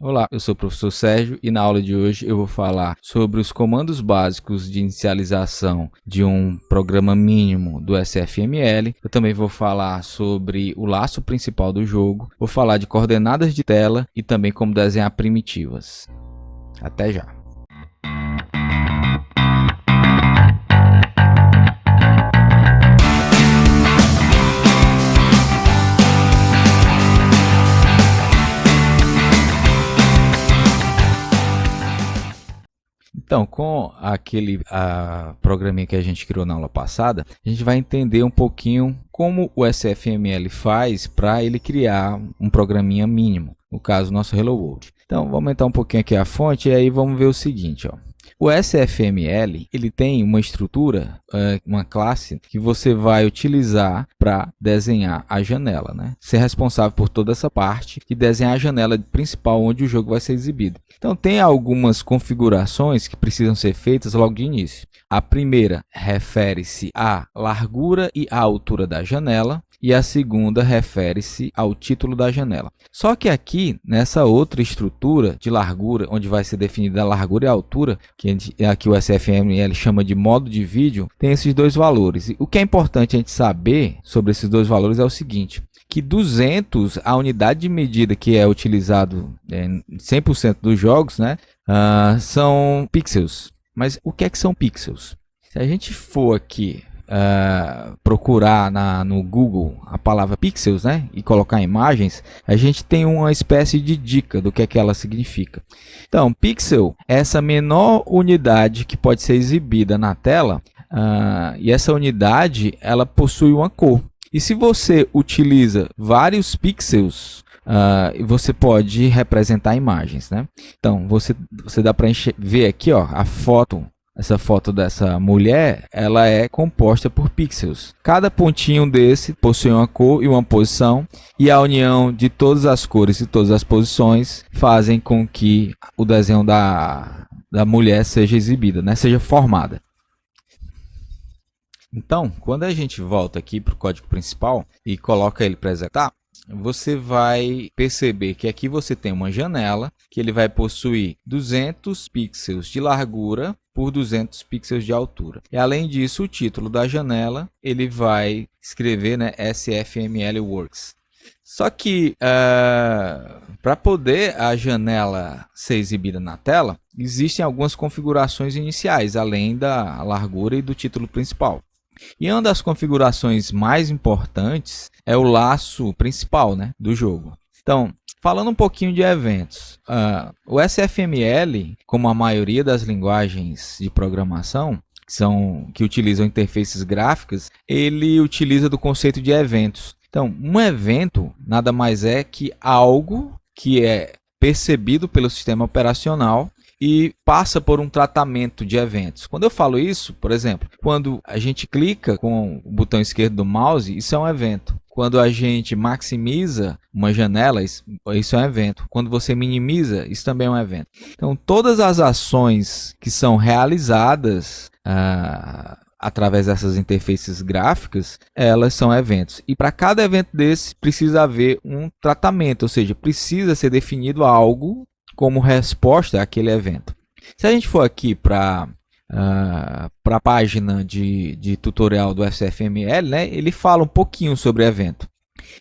Olá, eu sou o professor Sérgio e na aula de hoje eu vou falar sobre os comandos básicos de inicialização de um programa mínimo do SFML. Eu também vou falar sobre o laço principal do jogo, vou falar de coordenadas de tela e também como desenhar primitivas. Até já! Então, com aquele programinha que a gente criou na aula passada, a gente vai entender um pouquinho como o SFML faz para ele criar um programinha mínimo, no caso, nosso Hello World. Então, vou aumentar um pouquinho aqui a fonte e aí vamos ver o seguinte, ó. O SFML ele tem uma estrutura, uma classe que você vai utilizar para desenhar a janela, né? Ser responsável por toda essa parte e desenhar a janela principal onde o jogo vai ser exibido. Então tem algumas configurações que precisam ser feitas logo de início. A primeira refere-se à largura e à altura da janela. E a segunda refere-se ao título da janela. Só que aqui, nessa outra estrutura de largura, onde vai ser definida a largura e a altura, que aqui o SFML chama de modo de vídeo, tem esses dois valores. E o que é importante a gente saber sobre esses dois valores é o seguinte, que 200, a unidade de medida que é utilizado em 100% dos jogos, né, são pixels. Mas o que são pixels? Se a gente for aqui procurar no Google a palavra pixels, né, e colocar imagens, a gente tem uma espécie de dica do que ela significa. Então, pixel é essa menor unidade que pode ser exibida na tela, e essa unidade ela possui uma cor. E se você utiliza vários pixels, você pode representar imagens, né? Então, você dá para ver aqui, ó, a foto. Essa foto dessa mulher, ela é composta por pixels. Cada pontinho desse possui uma cor e uma posição, e a união de todas as cores e todas as posições fazem com que o desenho da mulher seja exibida, né? Seja formada. Então, quando a gente volta aqui para o código principal e coloca ele para executar, você vai perceber que aqui você tem uma janela que ele vai possuir 200 pixels de largura por 200 pixels de altura. E além disso, o título da janela ele vai escrever, né, SFML Works. Só que para poder a janela ser exibida na tela, existem algumas configurações iniciais, além da largura e do título principal. E uma das configurações mais importantes é o laço principal, né, do jogo. Então, falando um pouquinho de eventos, o SFML, como a maioria das linguagens de programação que utilizam interfaces gráficas, ele utiliza do conceito de eventos. Então, um evento nada mais é que algo que é percebido pelo sistema operacional e passa por um tratamento de eventos. Quando eu falo isso, por exemplo, quando a gente clica com o botão esquerdo do mouse, isso é um evento. Quando a gente maximiza uma janela, isso é um evento. Quando você minimiza, isso também é um evento. Então, todas as ações que são realizadas através dessas interfaces gráficas, elas são eventos. E para cada evento desse, precisa haver um tratamento, ou seja, precisa ser definido algo como resposta àquele evento. Se a gente for aqui para a página de tutorial do SFML, né, ele fala um pouquinho sobre evento.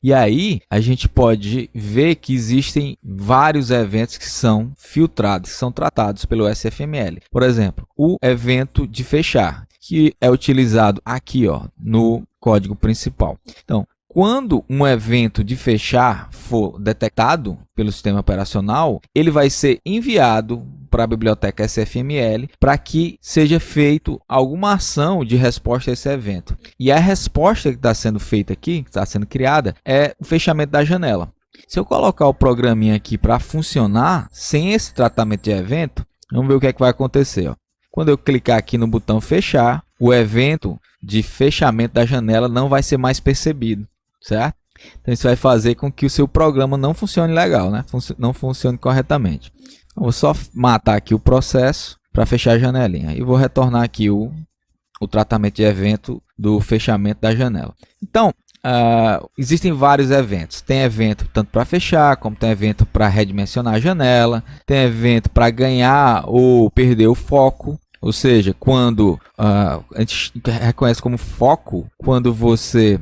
E aí a gente pode ver que existem vários eventos que são filtrados, que são tratados pelo SFML. Por exemplo, o evento de fechar, que é utilizado aqui, ó, no código principal. Então, quando um evento de fechar for detectado pelo sistema operacional, ele vai ser enviado para a biblioteca SFML para que seja feita alguma ação de resposta a esse evento. E a resposta que está sendo feita aqui, que está sendo criada, é o fechamento da janela. Se eu colocar o programinha aqui para funcionar sem esse tratamento de evento, vamos ver o que é que vai acontecer, ó. Quando eu clicar aqui no botão fechar, o evento de fechamento da janela não vai ser mais percebido, certo? Então isso vai fazer com que o seu programa não funcione legal, né? Não funcione corretamente. Eu vou só matar aqui o processo para fechar a janelinha. E vou retornar aqui o tratamento de evento do fechamento da janela. Então, existem vários eventos. Tem evento tanto para fechar, como tem evento para redimensionar a janela, tem evento para ganhar ou perder o foco. Ou seja, quando a gente reconhece como foco, quando você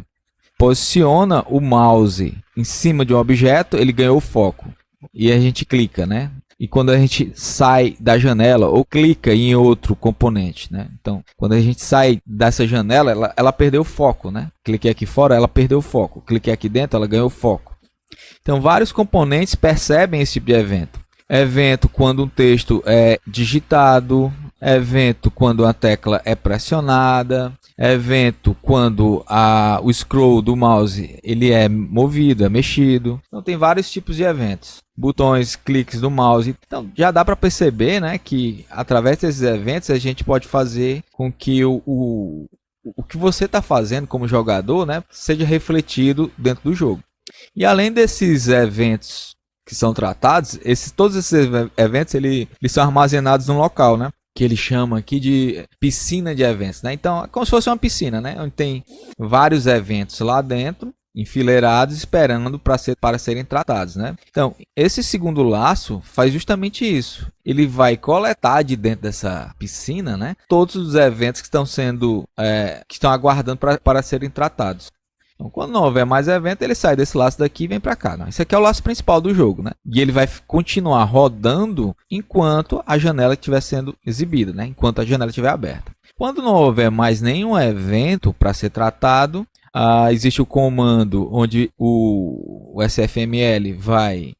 posiciona o mouse em cima de um objeto, ele ganhou o foco. E a gente clica, né? E quando a gente sai da janela ou clica em outro componente, né? Então, quando a gente sai dessa janela, ela perdeu o foco, né? Cliquei aqui fora, ela perdeu o foco. Cliquei aqui dentro, ela ganhou o foco. Então, vários componentes percebem esse tipo de evento. Evento quando um texto é digitado, evento quando a tecla é pressionada, evento quando o scroll do mouse ele é movido, é mexido. Então tem vários tipos de eventos. Botões, cliques do mouse. Então já dá para perceber, né, que através desses eventos a gente pode fazer com que o que você está fazendo como jogador, né, seja refletido dentro do jogo. E além desses eventos que são tratados, todos esses eventos eles são armazenados num local, né? Que ele chama aqui de piscina de eventos, né? Então é como se fosse uma piscina, né? Onde tem vários eventos lá dentro, enfileirados, esperando para serem tratados, né? Então esse segundo laço faz justamente isso. Ele vai coletar de dentro dessa piscina, né? Todos os eventos que estão aguardando para serem tratados. Então, quando não houver mais evento, ele sai desse laço daqui e vem para cá. Não, esse aqui é o laço principal do jogo, né? E ele vai continuar rodando enquanto a janela estiver sendo exibida, né? Enquanto a janela estiver aberta. Quando não houver mais nenhum evento para ser tratado, existe o comando onde o SFML vai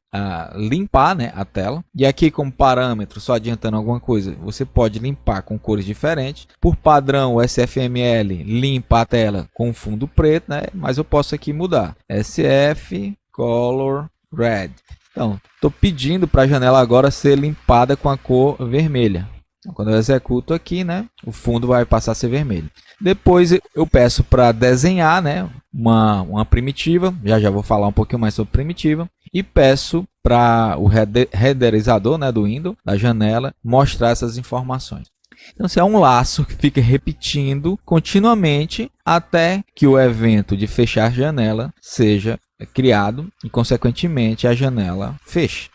limpar, né, a tela. E aqui como parâmetro, só adiantando alguma coisa, você pode limpar com cores diferentes. Por padrão, o SFML limpa a tela com fundo preto, né, mas eu posso aqui mudar. SF Color Red. Então, estou pedindo para a janela agora ser limpada com a cor vermelha. Então, quando eu executo aqui, né, o fundo vai passar a ser vermelho. Depois eu peço para desenhar, né, uma primitiva. Já vou falar um pouquinho mais sobre primitiva. E peço para o renderizador, né, do Windows, da janela, mostrar essas informações. Então, isso é um laço que fica repetindo continuamente até que o evento de fechar janela seja criado e, consequentemente, a janela feche.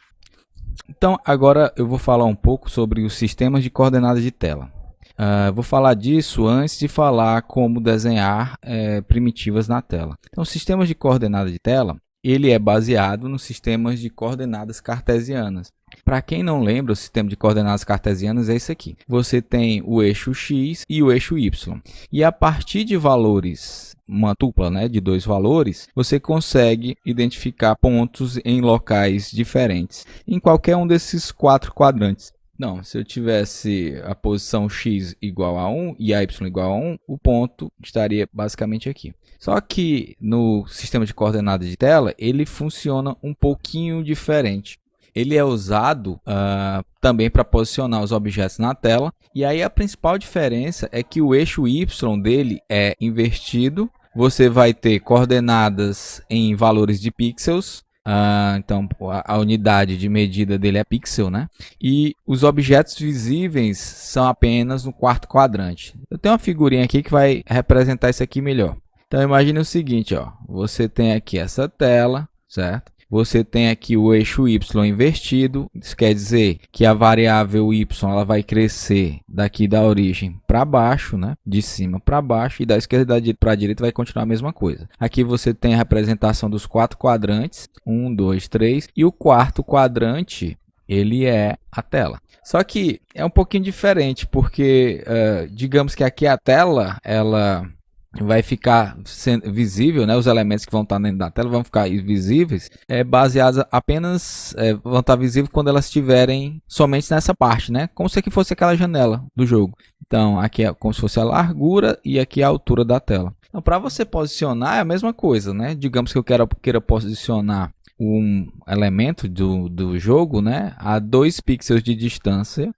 Então, agora eu vou falar um pouco sobre os sistemas de coordenadas de tela. Vou falar disso antes de falar como desenhar primitivas na tela. Então, sistemas de coordenadas de tela, ele é baseado nos sistemas de coordenadas cartesianas. Para quem não lembra, o sistema de coordenadas cartesianas é esse aqui. Você tem o eixo X e o eixo Y. E a partir de valores, uma tupla, né, de dois valores, você consegue identificar pontos em locais diferentes, em qualquer um desses 4 quadrantes. Não, se eu tivesse a posição x igual a 1 e a y igual a 1, o ponto estaria basicamente aqui. Só que no sistema de coordenadas de tela, ele funciona um pouquinho diferente. Ele é usado também para posicionar os objetos na tela. E aí a principal diferença é que o eixo y dele é invertido. Você vai ter coordenadas em valores de pixels. Então a unidade de medida dele é pixel, né? E os objetos visíveis são apenas no quarto quadrante. Eu tenho uma figurinha aqui que vai representar isso aqui melhor. Então imagine o seguinte, ó, você tem aqui essa tela, certo? Você tem aqui o eixo y invertido, isso quer dizer que a variável y ela vai crescer daqui da origem para baixo, né? De cima para baixo, e da esquerda para a direita vai continuar a mesma coisa. Aqui você tem a representação dos 4 quadrantes, 1, 2, 3, e o quarto quadrante, ele é a tela. Só que é um pouquinho diferente, porque digamos que aqui a tela, ela vai ficar visível, né? Os elementos que vão estar dentro da tela vão ficar visíveis, baseados apenas, vão estar visíveis quando elas estiverem somente nessa parte, né? Como se aqui fosse aquela janela do jogo. Então, aqui é como se fosse a largura e aqui a altura da tela. Então, para você posicionar é a mesma coisa, né? Digamos que eu queira posicionar um elemento do jogo, né, a 2 pixels de distância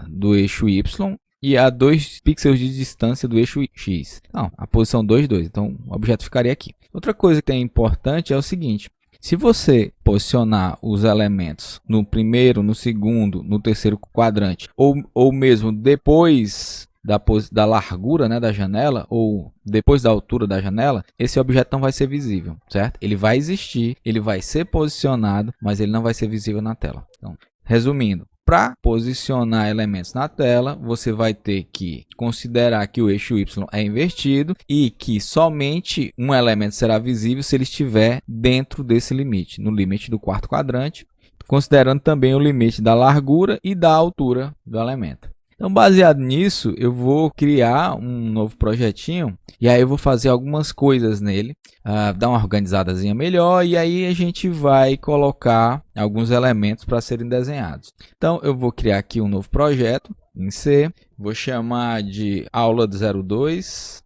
do eixo Y e a 2 pixels de distância do eixo X. Não, a posição 2, 2. Então, o objeto ficaria aqui. Outra coisa que é importante é o seguinte. Se você posicionar os elementos no primeiro, no segundo, no terceiro quadrante, ou mesmo depois da largura, né, da janela, ou depois da altura da janela, esse objeto não vai ser visível, certo? Ele vai existir, ele vai ser posicionado, mas ele não vai ser visível na tela. Então, resumindo, para posicionar elementos na tela, você vai ter que considerar que o eixo Y é invertido e que somente um elemento será visível se ele estiver dentro desse limite, no limite do quarto quadrante, considerando também o limite da largura e da altura do elemento. Então, baseado nisso, eu vou criar um novo projetinho e aí eu vou fazer algumas coisas nele, dar uma organizadazinha melhor e aí a gente vai colocar alguns elementos para serem desenhados. Então, eu vou criar aqui um novo projeto em C, vou chamar de aula 02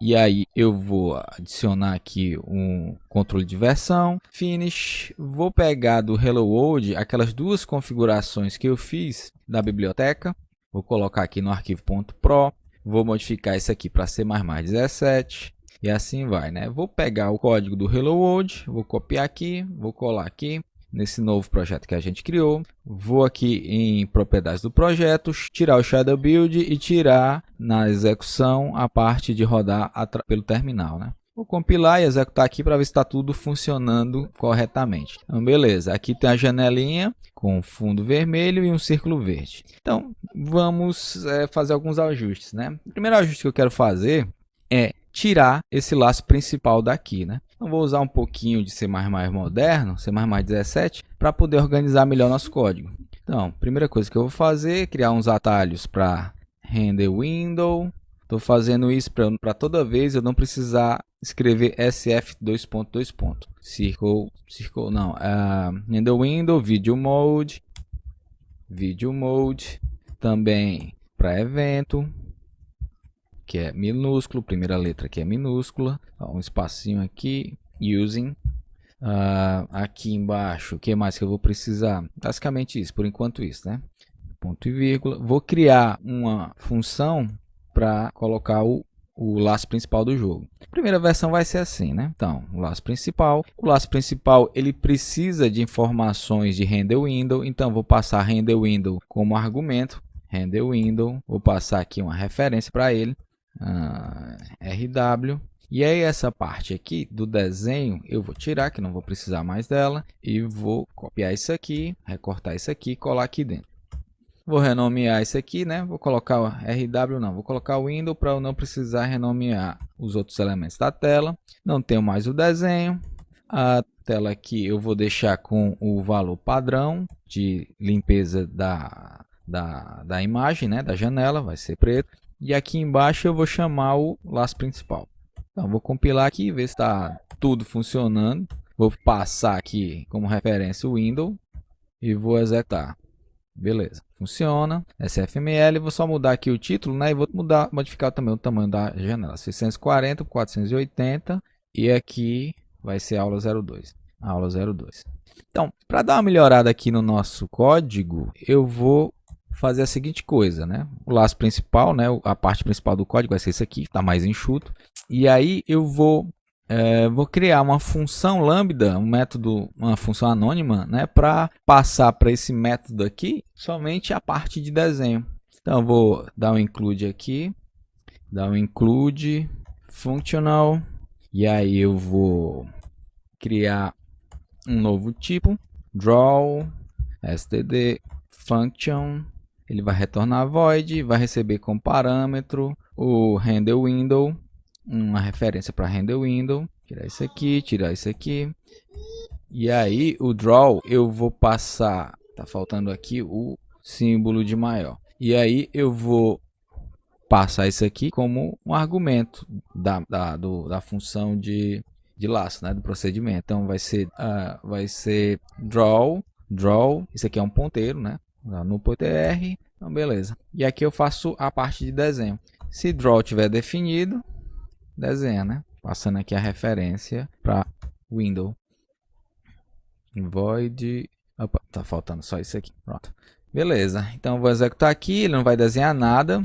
e aí eu vou adicionar aqui um controle de versão, finish, vou pegar do Hello World aquelas duas configurações que eu fiz da biblioteca, vou colocar aqui no arquivo.pro, vou modificar isso aqui para C++17 e assim vai, né? Vou pegar o código do Hello World, vou copiar aqui, vou colar aqui nesse novo projeto que a gente criou. Vou aqui em propriedades do projeto, tirar o Shadow Build e tirar na execução a parte de rodar pelo terminal, né? Vou compilar e executar aqui para ver se está tudo funcionando corretamente. Então, beleza. Aqui tem a janelinha com fundo vermelho e um círculo verde. Então, vamos fazer alguns ajustes, né? O primeiro ajuste que eu quero fazer é tirar esse laço principal daqui, né? Então, vou usar um pouquinho de C++ moderno, C++17, para poder organizar melhor nosso código. Então, primeira coisa que eu vou fazer é criar uns atalhos para render window. Estou fazendo isso para toda vez eu não precisar escrever SF ... Render window, video mode, também para evento, que é minúsculo, primeira letra aqui é minúscula, um espacinho aqui, using, aqui embaixo, o que mais que eu vou precisar? Basicamente isso, por enquanto isso, né? Ponto e vírgula, vou criar uma função para colocar o laço principal do jogo. A primeira versão vai ser assim, né? Então, o laço principal ele precisa de informações de render window, então vou passar render window como argumento, render window, vou passar aqui uma referência para ele, rw, e aí essa parte aqui do desenho eu vou tirar, que não vou precisar mais dela, e vou copiar isso aqui, recortar isso aqui e colar aqui dentro. Vou renomear isso aqui, né? Vou colocar o RW, não, vou colocar o window para eu não precisar renomear os outros elementos da tela. Não tenho mais o desenho. A tela aqui eu vou deixar com o valor padrão de limpeza da imagem, né? Da janela, vai ser preto. E aqui embaixo eu vou chamar o laço principal. Então, vou compilar aqui e ver se está tudo funcionando. Vou passar aqui como referência o window e vou executar. Beleza, funciona. SFML, vou só mudar aqui o título, né? E vou modificar também o tamanho da janela. 640 por 480 e aqui vai ser aula 02. Aula 02. Então, para dar uma melhorada aqui no nosso código, eu vou fazer a seguinte coisa, né? O laço principal, né? A parte principal do código vai ser isso aqui, está mais enxuto. E aí eu vou criar uma função lambda, uma função anônima, né, para passar para esse método aqui somente a parte de desenho. Então eu vou dar um include aqui, dar um include functional, e aí eu vou criar um novo tipo, draw std function, ele vai retornar void, vai receber como parâmetro o render window, uma referência para render window, tirar isso aqui, e aí o draw eu vou passar, tá faltando aqui o símbolo de maior, e aí eu vou passar isso aqui como um argumento da função de laço, né, do procedimento. Então vai ser draw, isso aqui é um ponteiro, né, no .tr, então beleza, e aqui eu faço a parte de desenho. Se draw tiver definido, desenha, né? Passando aqui a referência para window. Void. Opa, tá faltando só isso aqui. Pronto. Beleza. Então eu vou executar aqui. Ele não vai desenhar nada,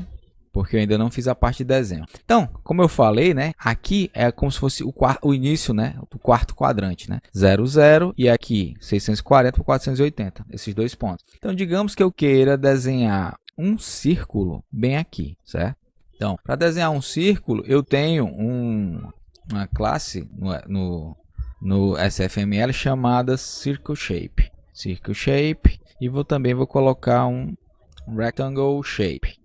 porque eu ainda não fiz a parte de desenho. Então, como eu falei, né? Aqui é como se fosse o início, né? Do quarto quadrante, né? 00 e aqui 640 por 480. Esses dois pontos. Então, digamos que eu queira desenhar um círculo bem aqui, certo? Então, para desenhar um círculo, eu tenho uma classe no SFML chamada Circle Shape. E também vou colocar um Rectangle Shape,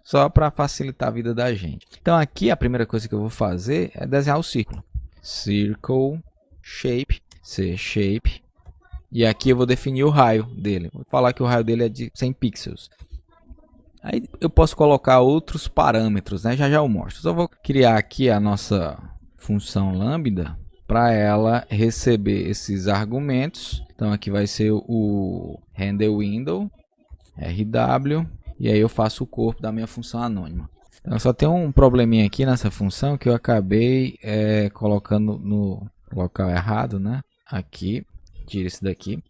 só para facilitar a vida da gente. Então aqui a primeira coisa que eu vou fazer é desenhar o círculo. Circle Shape, C-Shape. E aqui eu vou definir o raio dele. Vou falar que o raio dele é de 100 pixels. Aí eu posso colocar outros parâmetros, né? Já eu mostro. Só vou criar aqui a nossa função lambda para ela receber esses argumentos. Então aqui vai ser o render window, RW, e aí eu faço o corpo da minha função anônima. Então só tem um probleminha aqui nessa função que eu acabei colocando no local errado, né? Aqui, tira isso daqui,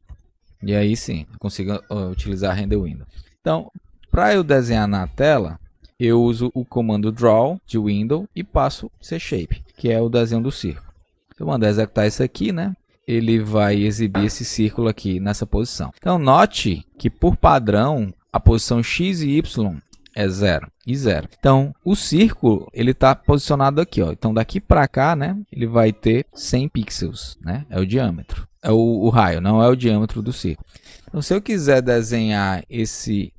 e aí sim, eu consigo utilizar render window. Então, para eu desenhar na tela, eu uso o comando draw de window e passo C-Shape, que é o desenho do círculo. Se eu mandar executar isso aqui, né, ele vai exibir esse círculo aqui nessa posição. Então, note que por padrão, a posição X e Y é 0 e 0. Então, o círculo ele está posicionado aqui, ó. Então, daqui para cá, né, ele vai ter 100 pixels, né, é o diâmetro. É o raio, não é o diâmetro do círculo. Então, se eu quiser desenhar esse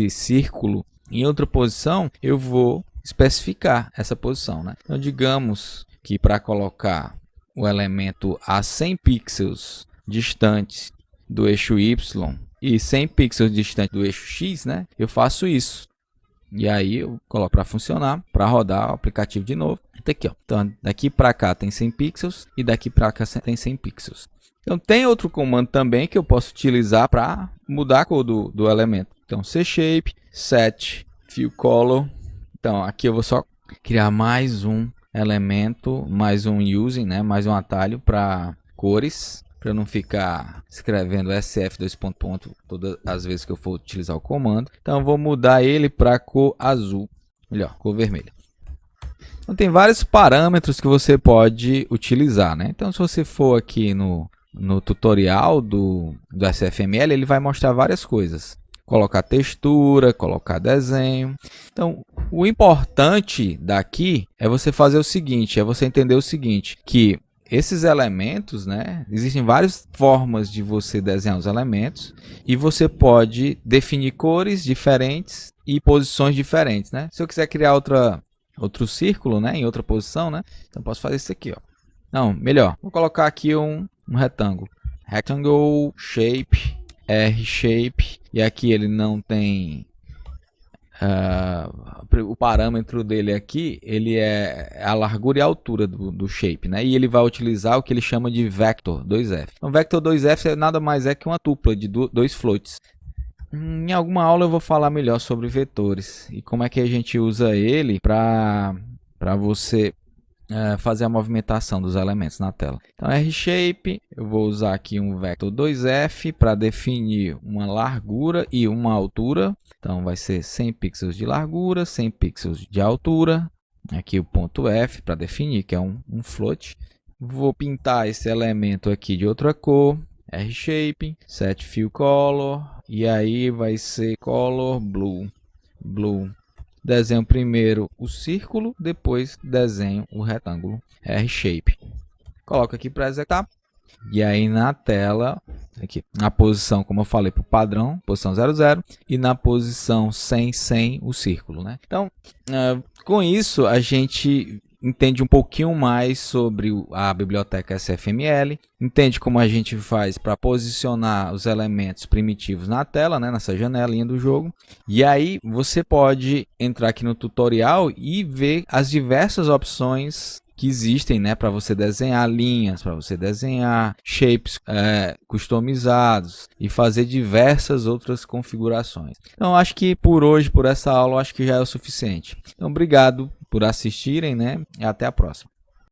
círculo em outra posição, eu vou especificar essa posição, né? Então, digamos que para colocar o elemento a 100 pixels distante do eixo Y e 100 pixels distante do eixo X, né? Eu faço isso. E aí eu coloco para funcionar, para rodar o aplicativo de novo. Até aqui, ó. Então, daqui para cá tem 100 pixels e daqui para cá tem 100 pixels. Então, tem outro comando também que eu posso utilizar para mudar a cor do elemento. Então, C-Shape, Set, Fill Color. Então, aqui eu vou só criar mais um elemento, mais um using, né? Mais um atalho para cores, para não ficar escrevendo SF dois ponto todas as vezes que eu for utilizar o comando. Então, eu vou mudar ele para cor azul, melhor, cor vermelha. Então, tem vários parâmetros que você pode utilizar, né? Então, se você for aqui no tutorial do SFML, ele vai mostrar várias coisas. Colocar textura, colocar desenho. Então, o importante daqui é você fazer o seguinte, é você entender o seguinte, que esses elementos, né, existem várias formas de você desenhar os elementos e você pode definir cores diferentes e posições diferentes, né? Se eu quiser criar outro círculo, né, em outra posição, né, então posso fazer isso aqui, ó. Não, melhor, vou colocar aqui um retângulo. Rectangle Shape, R-Shape, e aqui ele não tem o parâmetro dele aqui, ele é a largura e a altura do shape, né? E ele vai utilizar o que ele chama de vector 2f. Então, vector 2f nada mais é que uma tupla de dois floats. Em alguma aula eu vou falar melhor sobre vetores e como é que a gente usa ele para você fazer a movimentação dos elementos na tela. Então, R-Shape, eu vou usar aqui um vector 2f para definir uma largura e uma altura. Então, vai ser 100 pixels de largura, 100 pixels de altura. Aqui o ponto F para definir, que é um float. Vou pintar esse elemento aqui de outra cor. R-Shape, Set Fill Color, e aí vai ser Color Blue. Desenho primeiro o círculo, depois desenho o retângulo R-Shape. Coloco aqui para executar. E aí na tela, aqui, na posição, como eu falei, para o padrão, posição 00, e na posição 100, o círculo, né? Então, com isso, a gente entende um pouquinho mais sobre a biblioteca SFML, entende como a gente faz para posicionar os elementos primitivos na tela, né, nessa janelinha do jogo. E aí você pode entrar aqui no tutorial e ver as diversas opções que existem, né, para você desenhar linhas, para você desenhar shapes customizados e fazer diversas outras configurações. Então, acho que por hoje, por essa aula, acho que já é o suficiente. Então, obrigado por assistirem, né, e até a próxima.